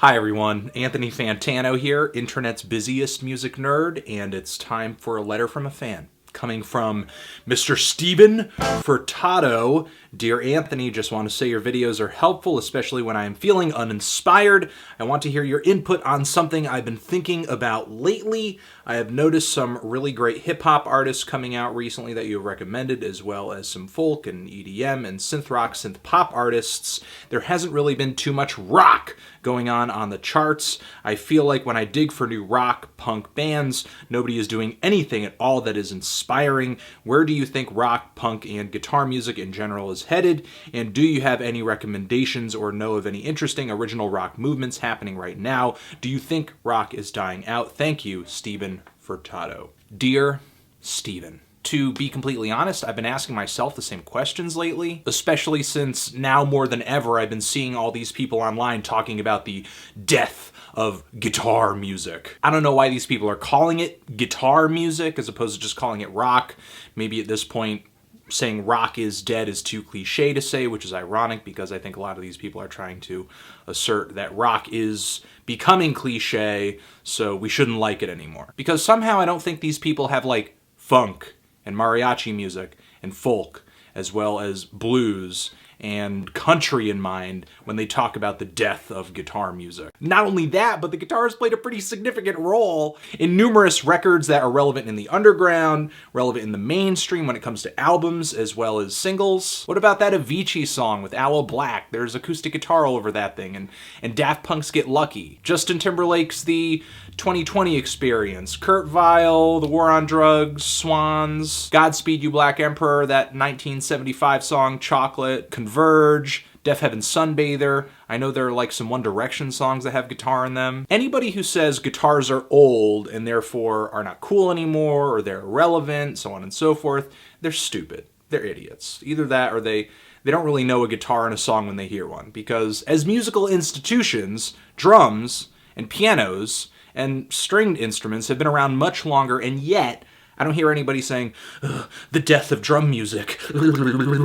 Hi everyone, Anthony Fantano here, internet's busiest music nerd, and it's time for a letter from a fan. Coming from Mr. Steven Furtado. Dear Anthony, just want to say your videos are helpful, especially when I am feeling uninspired. I want to hear your input on something I've been thinking about lately. I have noticed some really great hip-hop artists coming out recently that you have recommended, as well as some folk and EDM and synth rock, synth pop artists. There hasn't really been too much rock going on the charts. I feel like when I dig for new rock, punk bands, nobody is doing anything at all that is inspiring. Where do you think rock, punk, and guitar music in general is headed? And do you have any recommendations or know of any interesting original rock movements happening right now? Do you think rock is dying out? Thank you, Steven Furtado. Dear Steven, to be completely honest, I've been asking myself the same questions lately, especially since now more than ever I've been seeing all these people online talking about the death of guitar music. I don't know why these people are calling it guitar music as opposed to just calling it rock. Maybe at this point saying rock is dead is too cliche to say, which is ironic because I think a lot of these people are trying to assert that rock is becoming cliche, so we shouldn't like it anymore. Because somehow I don't think these people have like funk and mariachi music and folk, as well as blues and country in mind when they talk about the death of guitar music. Not only that, but the guitar has played a pretty significant role in numerous records that are relevant in the underground, relevant in the mainstream when it comes to albums as well as singles. What about that Avicii song with Aloe Black? There's acoustic guitar all over that thing, and Daft Punk's Get Lucky. Justin Timberlake's The 2020 Experience, Kurt Vile, The War on Drugs, Swans, Godspeed You Black Emperor, that 1975 song Chocolate, Converge, Deaf Heaven Sunbather. I know there are like some One Direction songs that have guitar in them. Anybody who says guitars are old and therefore are not cool anymore or they're irrelevant, so on and so forth, they're stupid. They're idiots. Either that or they don't really know a guitar and a song when they hear one. Because as musical institutions, drums and pianos and stringed instruments have been around much longer, and yet I don't hear anybody saying, the death of drum music.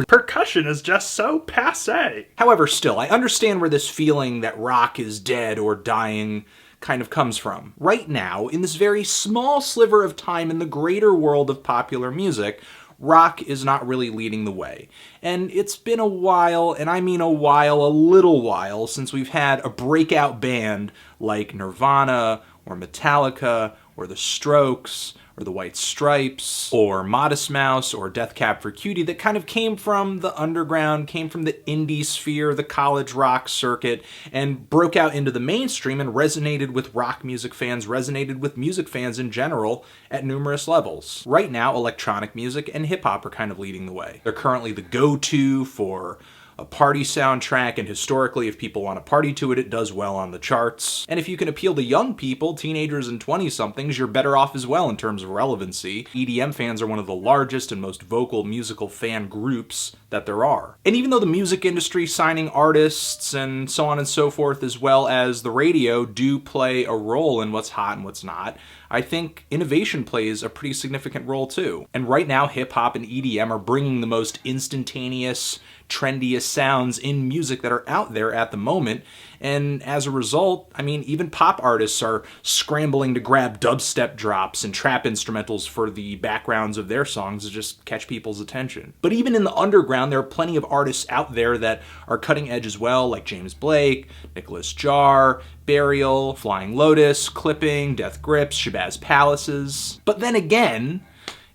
Percussion is just so passé. However, still, I understand where this feeling that rock is dead or dying kind of comes from. Right now, in this very small sliver of time in the greater world of popular music, rock is not really leading the way. And it's been a while, and I mean a while, a little while, since we've had a breakout band like Nirvana, or Metallica, or The Strokes, or The White Stripes, or Modest Mouse, or Death Cab for Cutie that kind of came from the underground, came from the indie sphere, the college rock circuit, and broke out into the mainstream and resonated with rock music fans, resonated with music fans in general at numerous levels. Right now, electronic music and hip-hop are kind of leading the way. They're currently the go-to for a party soundtrack, and historically, if people want to party to it, it does well on the charts. And if you can appeal to young people, teenagers and 20-somethings, you're better off as well in terms of relevancy. EDM fans are one of the largest and most vocal musical fan groups that there are. And even though the music industry signing artists and so on and so forth, as well as the radio, do play a role in what's hot and what's not, I think innovation plays a pretty significant role too. And right now, hip-hop and EDM are bringing the most instantaneous, trendiest sounds in music that are out there at the moment. And as a result, I mean, even pop artists are scrambling to grab dubstep drops and trap instrumentals for the backgrounds of their songs to just catch people's attention. But even in the underground, there are plenty of artists out there that are cutting edge as well, like James Blake, Nicholas Jar, Burial, Flying Lotus, Clipping, Death Grips, Shabazz Palaces. But then again,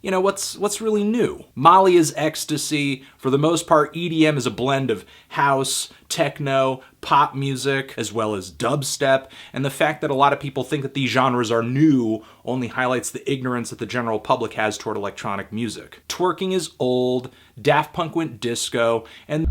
you know, what's really new? Mali is ecstasy. For the most part, EDM is a blend of house, techno, pop music, as well as dubstep. And the fact that a lot of people think that these genres are new only highlights the ignorance that the general public has toward electronic music. Twerking is old, Daft Punk went disco, and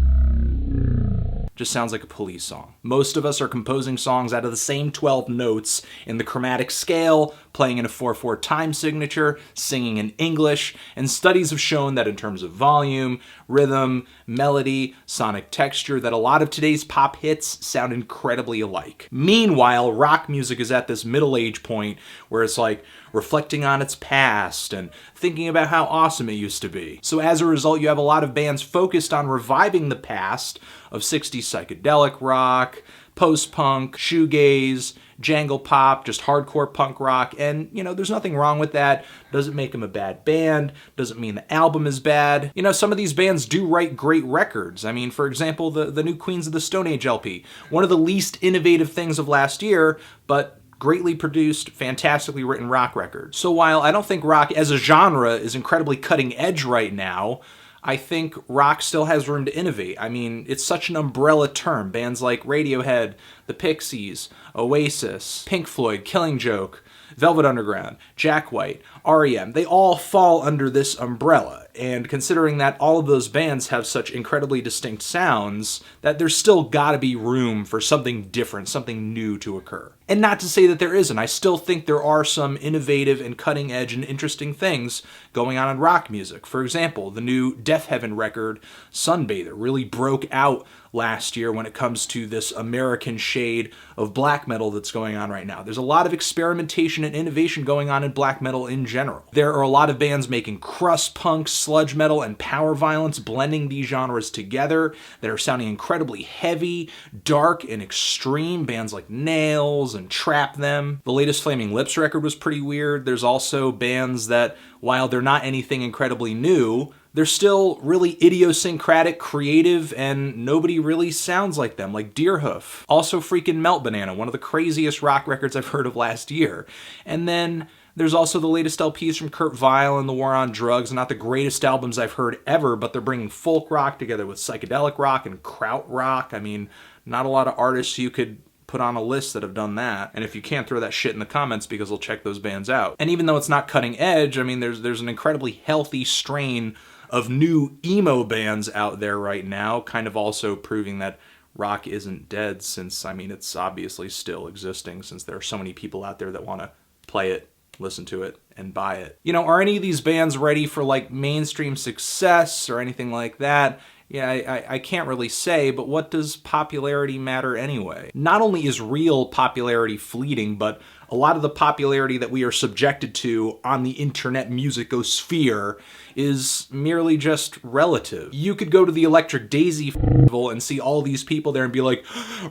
just sounds like a Police song. Most of us are composing songs out of the same 12 notes in the chromatic scale, playing in a 4/4 time signature, singing in English, and studies have shown that in terms of volume, rhythm, melody, sonic texture, that a lot of today's pop hits sound incredibly alike. Meanwhile, rock music is at this middle age point where it's like reflecting on its past and thinking about how awesome it used to be. So as a result, you have a lot of bands focused on reviving the past of 60s psychedelic rock, post-punk, shoegaze, jangle pop, just hardcore punk rock, and, there's nothing wrong with that. Doesn't make them a bad band, doesn't mean the album is bad. Some of these bands do write great records. I mean, for example, the new Queens of the Stone Age LP, one of the least innovative things of last year, but greatly produced, fantastically written rock records. So while I don't think rock as a genre is incredibly cutting edge right now, I think rock still has room to innovate. I mean, it's such an umbrella term. Bands like Radiohead, the Pixies, Oasis, Pink Floyd, Killing Joke, Velvet Underground, Jack White, REM, they all fall under this umbrella. And considering that all of those bands have such incredibly distinct sounds, that there's still gotta be room for something different, something new to occur. And not to say that there isn't. I still think there are some innovative and cutting edge and interesting things going on in rock music. For example, the new Death Heaven record, Sunbather, really broke out last year when it comes to this American shade of black metal that's going on right now. There's a lot of experimentation and innovation going on in black metal in general. There are a lot of bands making crust punk, sludge metal, and power violence, blending these genres together that are sounding incredibly heavy, dark, and extreme. Bands like Nails and Trap Them. The latest Flaming Lips record was pretty weird. There's also bands that, while they're not anything incredibly new, they're still really idiosyncratic, creative, and nobody really sounds like them, like Deerhoof. Also freaking Melt Banana, one of the craziest rock records I've heard of last year. And then there's also the latest LPs from Kurt Vile and The War on Drugs, not the greatest albums I've heard ever, but they're bringing folk rock together with psychedelic rock and krautrock. I mean, not a lot of artists you could put on a list that have done that. And if you can't, throw that shit in the comments because we'll check those bands out. And even though it's not cutting edge, I mean, there's an incredibly healthy strain of new emo bands out there right now, kind of also proving that rock isn't dead, since, I mean, it's obviously still existing, since there are so many people out there that want to play it, listen to it, and buy it. Are any of these bands ready for, like, mainstream success or anything like that? Yeah, I can't really say, but what does popularity matter anyway? Not only is real popularity fleeting, but a lot of the popularity that we are subjected to on the internet musicosphere is merely just relative. You could go to the Electric Daisy Festival and see all these people there and be like,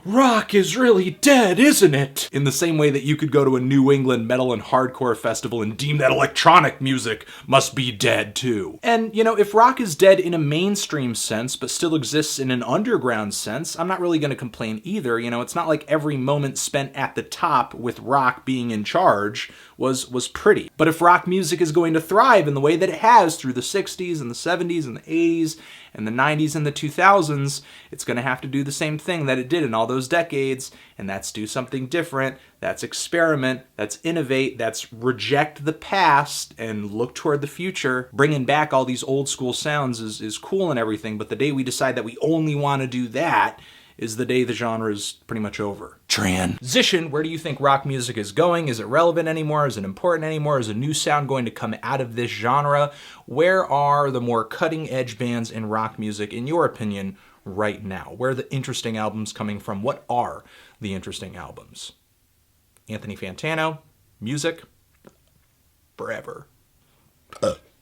rock is really dead, isn't it? In the same way that you could go to a New England metal and hardcore festival and deem that electronic music must be dead too. And, if rock is dead in a mainstream sense, but still exists in an underground sense, I'm not really going to complain either. It's not like every moment spent at the top with rock being in charge was pretty. But if rock music is going to thrive in the way that it has through the 60s and the 70s and the 80s and the 90s and the 2000s, it's going to have to do the same thing that it did in all those decades, and that's do something different, that's experiment, that's innovate, that's reject the past and look toward the future. Bringing back all these old school sounds is cool and everything, but the day we decide that we only want to do that is the day the genre is pretty much over. Transition, where do you think rock music is going? Is it relevant anymore? Is it important anymore? Is a new sound going to come out of this genre? Where are the more cutting edge bands in rock music, in your opinion, right now? Where are the interesting albums coming from? What are the interesting albums? Anthony Fantano, music, forever.